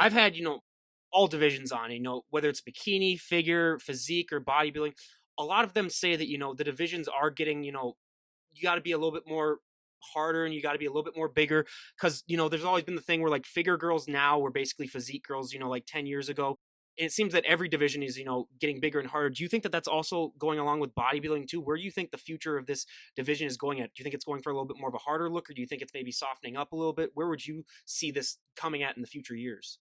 I've had, all divisions on, whether it's bikini, figure, physique, or bodybuilding. A lot of them say that, the divisions are getting, you got to be a little bit more harder and you got to be a little bit more bigger because, there's always been the thing where like figure girls now were basically physique girls, like 10 years ago. And it seems that every division is, getting bigger and harder. Do you think that that's also going along with bodybuilding too? Where do you think the future of this division is going at? Do you think it's going for a little bit more of a harder look, or do you think it's maybe softening up a little bit? Where would you see this coming at in the future years?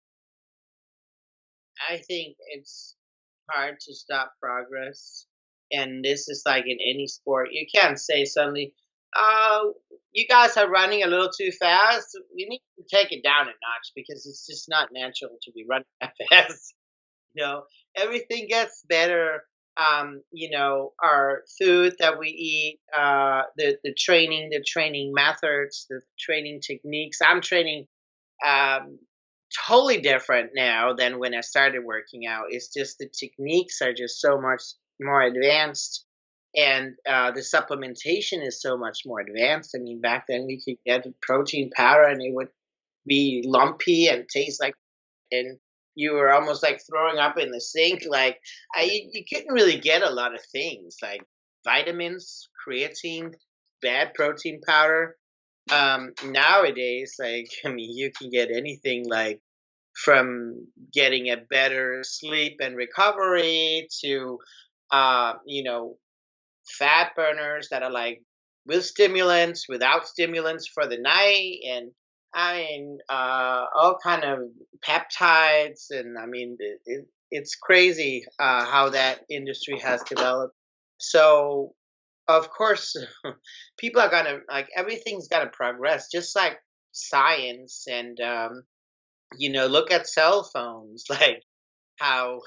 I think it's hard to stop progress. And this is like in any sport. You can't say suddenly, oh, you guys are running a little too fast. We need to take it down a notch because it's just not natural to be running that fast. You know, everything gets better. Our food that we eat, the training methods, the training techniques. I'm training um, totally different now than when I started working out. It's just the techniques are just so much more advanced, and the supplementation is so much more advanced. I mean, back then we could get a protein powder and it would be lumpy and taste like, and you were almost like throwing up in the sink. Like you couldn't really get a lot of things like vitamins, creatine, bad protein powder. Nowadays, like I mean, you can get anything like from getting a better sleep and recovery to uh, you know fat burners that are like with stimulants, without stimulants for the night, and I mean all kind of peptides, and I mean it's crazy how that industry has developed. So of course, people are gonna like everything's gotta progress, just like science, and look at cell phones, like how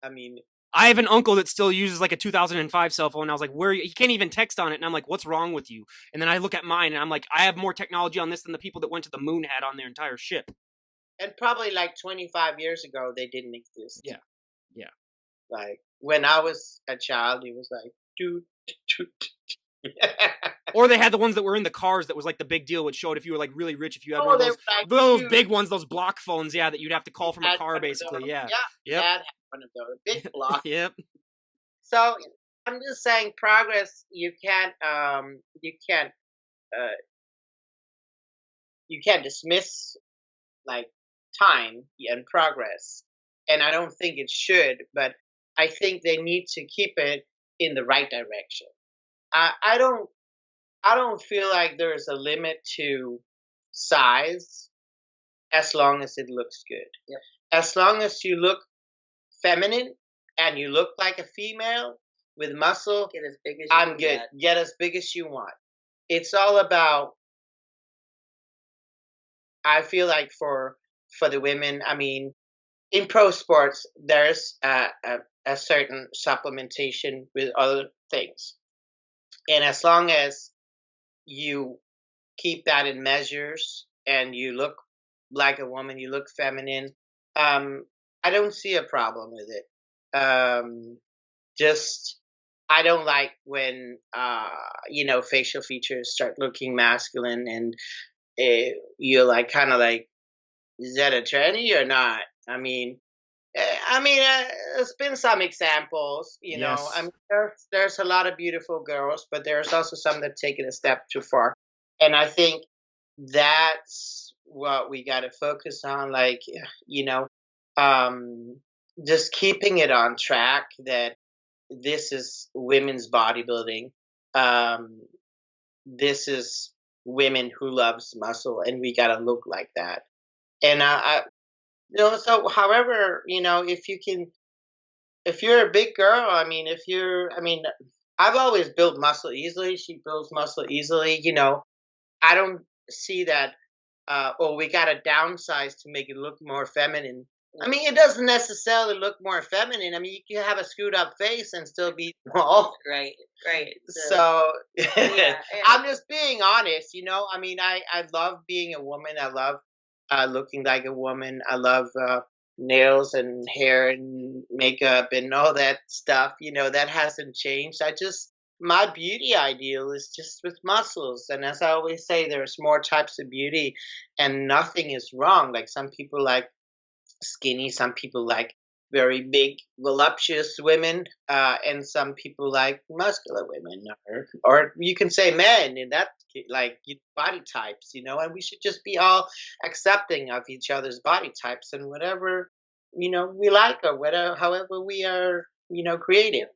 I mean, I have an uncle that still uses like a 2005 cell phone. And I was like, where he can't even text on it. And I'm like, what's wrong with you? And then I look at mine and I'm like, I have more technology on this than the people that went to the moon had on their entire ship. and probably like 25 years ago they didn't exist. Yeah. Yeah. Like when I was a child, it was like, dude, dude. Or they had the ones that were in the cars that was like the big deal, which showed if you were like really rich, if you had one Oh, of they were those like those huge. big ones, those block phones, yeah, that you'd have to We call from a had car one of basically. those. Yeah. Yeah, we Yep. had one of those big block. Yep. So I'm just saying, progress. Uh, you can't dismiss like time and progress, and I don't think it should, but I think they need to keep it in the right direction. I don't feel like there's a limit to size as long as it looks good. Yep. As long as you look feminine and you look like a female with muscle, Get as big as you I'm can good. get. Get as big as you want. It's all about, I feel like for the women, I mean, in pro sports there's a certain supplementation with other things. And as long as you keep that in measures and you look like a woman, you look feminine, um, I don't see a problem with it. Just I don't like when facial features start looking masculine, and you're like kind of like, is that a tranny or not? I mean, there's been some examples. I Yes. mean, there's a lot of beautiful girls, but there's also some that take it a step too far. And I think that's what we got to focus on. Like, you know, um, just keeping it on track that this is women's bodybuilding. Um, this is women who loves muscle, and we got to look like that. And so however, if you're a big girl, I mean, I've always built muscle easily. She builds muscle easily. I don't see that. We got to downsize to make it look more feminine. I mean, it doesn't necessarily look more feminine. I mean, you can have a screwed up face and still be small. Right, right. So Yeah, I'm just being honest. I mean, I love being a woman. I love looking like a woman. I love nails and hair and makeup and all that stuff. That hasn't changed. My beauty ideal is just with muscles. And as I always say, there's more types of beauty and nothing is wrong. Like some people like skinny. Some people like very big, voluptuous women, and some people like muscular women, or you can say men in that like body types, And we should just be all accepting of each other's body types and whatever we like or whatever, however we are, creative.